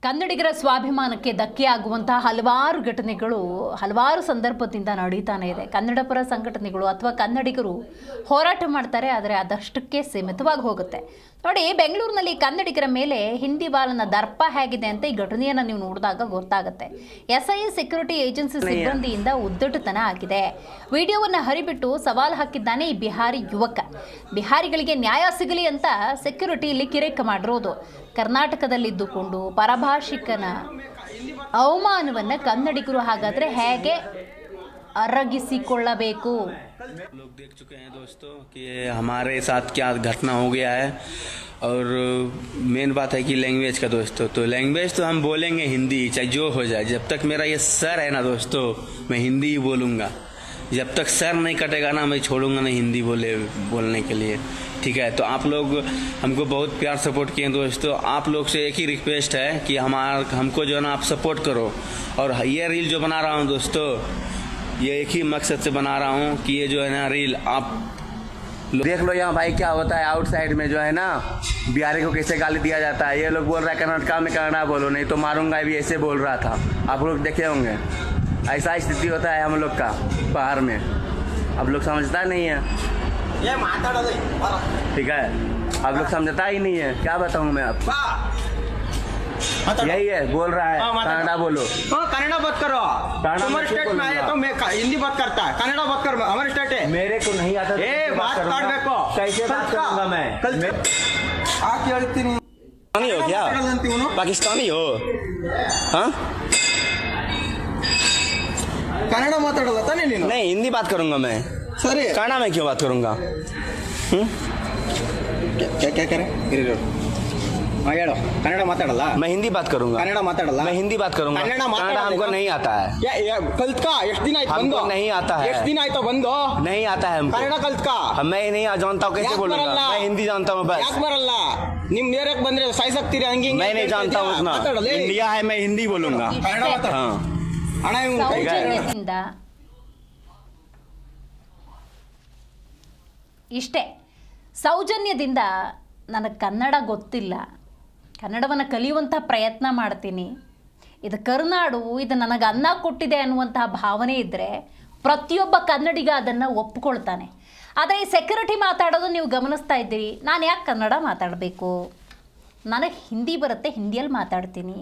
ಕನ್ನಡಿಗರ ಸ್ವಾಭಿಮಾನಕ್ಕೆ ಧಕ್ಕೆಯಾಗುವಂತಹ ಹಲವಾರು ಘಟನೆಗಳು ಹಲವಾರು ಸಂದರ್ಭದಿಂದ ನಡೀತಾನೆ ಇದೆ. ಕನ್ನಡ ಪರ ಸಂಘಟನೆಗಳು ಅಥವಾ ಕನ್ನಡಿಗರು ಹೋರಾಟ ಮಾಡ್ತಾರೆ, ಆದರೆ ಅದಷ್ಟಕ್ಕೆ ಸೀಮಿತವಾಗಿ ಹೋಗುತ್ತೆ. ನೋಡಿ, ಬೆಂಗಳೂರಿನಲ್ಲಿ ಕನ್ನಡಿಗರ ಮೇಲೆ ಹಿಂದಿ ವಾಲನ ದರ್ಪ ಹೇಗಿದೆ ಅಂತ ಈ ಘಟನೆಯನ್ನು ನೀವು ನೋಡಿದಾಗ ಗೊತ್ತಾಗುತ್ತೆ. SIA ಸೆಕ್ಯೂರಿಟಿ ಏಜೆನ್ಸಿ ಸಿಬ್ಬಂದಿಯಿಂದ ಉದ್ದಟತನ ಆಗಿದೆ. ವಿಡಿಯೋವನ್ನು ಹರಿಬಿಟ್ಟು ಸವಾಲು ಹಾಕಿದ್ದಾನೆ ಈ ಬಿಹಾರಿ ಯುವಕ. ಬಿಹಾರಿಗಳಿಗೆ ನ್ಯಾಯ ಸಿಗಲಿ ಅಂತ ಸೆಕ್ಯೂರಿಟಿ ಇಲ್ಲಿ ಕಿರಿಕ್ ಮಾಡಿರೋದು. ಕರ್ನಾಟಕದಲ್ಲಿದ್ದುಕೊಂಡು ಪರಭಾಷಿಕನ ಅವಮಾನವನ್ನು ಕನ್ನಡಿಗರು ಹಾಗಾದ್ರೆ ಹೇಗೆ ಅರಗಿಸಿಕೊಳ್ಳಬೇಕು? लोग देख चुके हैं दोस्तों कि हमारे साथ क्या घटना हो गया है। और मेन बात है कि लैंग्वेज का दोस्तों, तो लैंग्वेज तो हम बोलेंगे हिंदी, चाहे जो हो जाए। जब तक मेरा ये सर है ना दोस्तों, मैं हिंदी ही बोलूँगा। जब तक सर नहीं कटेगा ना, मैं छोड़ूंगा नहीं हिंदी बोलने के लिए। ठीक है, तो आप लोग हमको बहुत प्यार सपोर्ट किए दोस्तों। आप लोग से एक ही रिक्वेस्ट है कि हमको जो है ना आप सपोर्ट करो। और ये रील जो बना रहा हूँ दोस्तों, ये एक ही मकसद से बना रहा हूँ कि ये जो है ना रील आप देख लो। यहाँ भाई क्या होता है, आउटसाइड में जो है ना बिहारी को कैसे गाली दिया जाता है। ये लोग बोल रहा है कर्नाटका में कन्नड़ा बोलो, नहीं तो मारूंगा, भी ऐसे बोल रहा था। आप लोग देखे होंगे, ऐसा स्थिति होता है हम लोग का बाहर में। आप लोग समझता नहीं है, ठीक है, आप लोग समझता ही नहीं है। क्या बताऊँ मैं आपको, यही है बोल रहा है कन्नड़ा बोलो। कन्नड़ा बात करो, हमारे स्टेट में आए तो मैं हिंदी बात करता है, कन्नड़ा बात कर, हमारे स्टेट है। मेरे को नहीं आता, बात करबेको, कैसे बात करूंगा मैं? आप ಹೇಳ್ತೀನಿ पाकिस्तानी हो क्या? पाकिस्तानी हो? हाँ, कन्नड़ा ಮಾತಾಡಲ್ಲ ತಾನೇ ನೀನು? नहीं हिंदी बात करूंगा मैं। सही, कन्नड़ा में क्यों बात करूंगा? क्या क्या करे ಹೇಳು, ಕನ್ನಡ ಮಾತಾಡಲ್ಲ? मैं हिंदी बात करूंगा। ಕನ್ನಡ ಮಾತಾಡಲ್ಲ? मैं हिंदी बात करूंगा। कन्नड़ा हमको नहीं आता है। ಕಲ್ತ್ಕಾ, ಎಷ್ಟು ದಿನ ಆಯ್ತು ಬಂದು? हमको नहीं आता है। ಎಷ್ಟು ದಿನ ಆಯ್ತು ಬಂದು? नहीं आता है हमको। ಕನ್ನಡ ಕಲ್ತ್ಕಾ? मैं नहीं जानता हूँ, कैसे बोलूंगा? मैं हिंदी जानता हूँ बस। ಯಾಕೆ ಬರಲ್ಲ? ನಿಮ್ ನೇರಕ್ಕೆ ಬಂದ್ರೆ ಸಾಯಿಸಾಕ್ತೀರಿ ಹಂಗೆ ಹಿಂಗೆ? मैं नहीं जानता हूँ उतना। इंडिया है, मैं हिंदी बोलूंगा। ಕನ್ನಡ ಮಾತಾಡ. हाँ, ಅಣ್ಣ ಇವ್ನು ಕೈ ಸೌಜನ್ಯದಿಂದ ಇಷ್ಟೇ. ಸೌಜನ್ಯದಿಂದ ನನಗೆ ಕನ್ನಡ ಗೊತ್ತಿಲ್ಲ, ಕನ್ನಡವನ್ನು ಕಲಿಯುವಂಥ ಪ್ರಯತ್ನ ಮಾಡ್ತೀನಿ, ಇದು ಕರುನಾಡು, ಇದು ನನಗೆ ಅನ್ನ ಕೊಟ್ಟಿದೆ ಅನ್ನುವಂತಹ ಭಾವನೆ ಇದ್ದರೆ ಪ್ರತಿಯೊಬ್ಬ ಕನ್ನಡಿಗ ಅದನ್ನು ಒಪ್ಪಿಕೊಳ್ತಾನೆ. ಆದರೆ ಈ ಸೆಕ್ಯೂರಿಟಿ ಮಾತಾಡೋದು ನೀವು ಗಮನಿಸ್ತಾ ಇದ್ದೀರಿ. ನಾನು ಯಾಕೆ ಕನ್ನಡ ಮಾತಾಡಬೇಕು, ನನಗೆ ಹಿಂದಿ ಬರುತ್ತೆ, ಹಿಂದಿಯಲ್ಲಿ ಮಾತಾಡ್ತೀನಿ.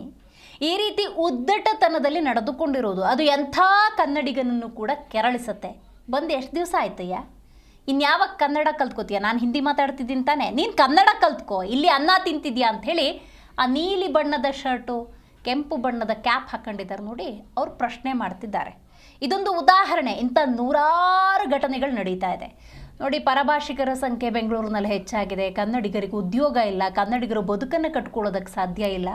ಈ ರೀತಿ ಉದ್ದಟತನದಲ್ಲಿ ನಡೆದುಕೊಂಡಿರೋದು ಅದು ಎಂಥ ಕನ್ನಡಿಗನನ್ನು ಕೂಡ ಕೆರಳಿಸುತ್ತೆ. ಬಂದು ಎಷ್ಟು ದಿವಸ ಆಯ್ತಯ್ಯ, ಇನ್ಯಾವಾಗ ಕನ್ನಡ ಕಲ್ತ್ಕೋತೀಯ? ನಾನು ಹಿಂದಿ ಮಾತಾಡ್ತಿದ್ದೀನಿ ತಾನೆ, ನೀನು ಕನ್ನಡ ಕಲ್ತ್ಕೋ, ಇಲ್ಲಿ ಅನ್ನ ತಿಂತಿದ್ಯಾ ಅಂಥೇಳಿ ಆ ನೀಲಿ ಬಣ್ಣದ ಶರ್ಟು ಕೆಂಪು ಬಣ್ಣದ ಕ್ಯಾಪ್ ಹಾಕ್ಕೊಂಡಿದ್ದಾರೆ ನೋಡಿ, ಅವ್ರು ಪ್ರಶ್ನೆ ಮಾಡ್ತಿದ್ದಾರೆ. ಇದೊಂದು ಉದಾಹರಣೆ. ಇಂಥ ನೂರಾರು ಘಟನೆಗಳು ನಡೀತಾ ಇದೆ ನೋಡಿ. ಪರಭಾಷಿಕರ ಸಂಖ್ಯೆ ಬೆಂಗಳೂರಿನಲ್ಲಿ ಹೆಚ್ಚಾಗಿದೆ, ಕನ್ನಡಿಗರಿಗೆ ಉದ್ಯೋಗ ಇಲ್ಲ, ಕನ್ನಡಿಗರು ಬದುಕನ್ನು ಕಟ್ಕೊಳ್ಳೋದಕ್ಕೆ ಸಾಧ್ಯ ಇಲ್ಲ.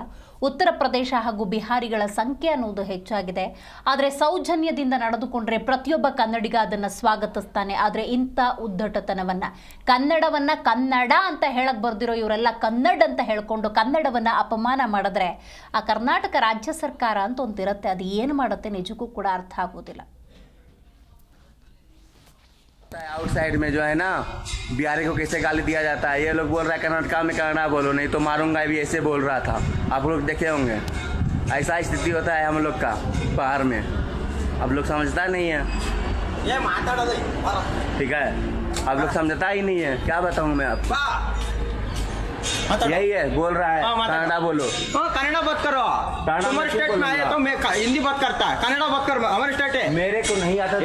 ಉತ್ತರ ಪ್ರದೇಶ ಹಾಗೂ ಬಿಹಾರಿಗಳ ಸಂಖ್ಯೆ ಅನ್ನೋದು ಹೆಚ್ಚಾಗಿದೆ. ಆದರೆ ಸೌಜನ್ಯದಿಂದ ನಡೆದುಕೊಂಡ್ರೆ ಪ್ರತಿಯೊಬ್ಬ ಕನ್ನಡಿಗ ಅದನ್ನು ಸ್ವಾಗತಿಸ್ತಾನೆ. ಆದರೆ ಇಂಥ ಉದ್ದಟತನವನ್ನು, ಕನ್ನಡವನ್ನು ಕನ್ನಡ ಅಂತ ಹೇಳಕ್ಕೆ ಬರ್ದಿರೋ ಇವರೆಲ್ಲ ಕನ್ನಡ ಅಂತ ಹೇಳ್ಕೊಂಡು ಕನ್ನಡವನ್ನು ಅಪಮಾನ ಮಾಡಿದ್ರೆ ಆ ಕರ್ನಾಟಕ ರಾಜ್ಯ ಸರ್ಕಾರ ಅಂತ ಒಂದಿರುತ್ತೆ, ಅದು ಏನು ಮಾಡುತ್ತೆ ನಿಜಕ್ಕೂ ಕೂಡ ಅರ್ಥ ಆಗೋದಿಲ್ಲ. आउटसाइड में जो है ना बिहारी को कैसे गाली दिया जाता है। ये लोग बोल रहा है कर्नाटका में कन्नड़ा बोलो, नहीं तो मारूंगा, भी ऐसे बोल रहा था। आप लोग देखे होंगे, ऐसा स्थिति होता है हम लोग का बाहर में। आप लोग समझता नहीं है, ठीक है, आप लोग समझता ही नहीं है। क्या बताऊँ मैं आपको, यही है बोल रहा है कन्नड़ा बोलो। कन्नड़ा बात करो, हमारे स्टेट में आए तो मैं हिंदी बात करता है, कन्नड़ा बात कर, हमारे स्टेट है। मेरे को नहीं आता,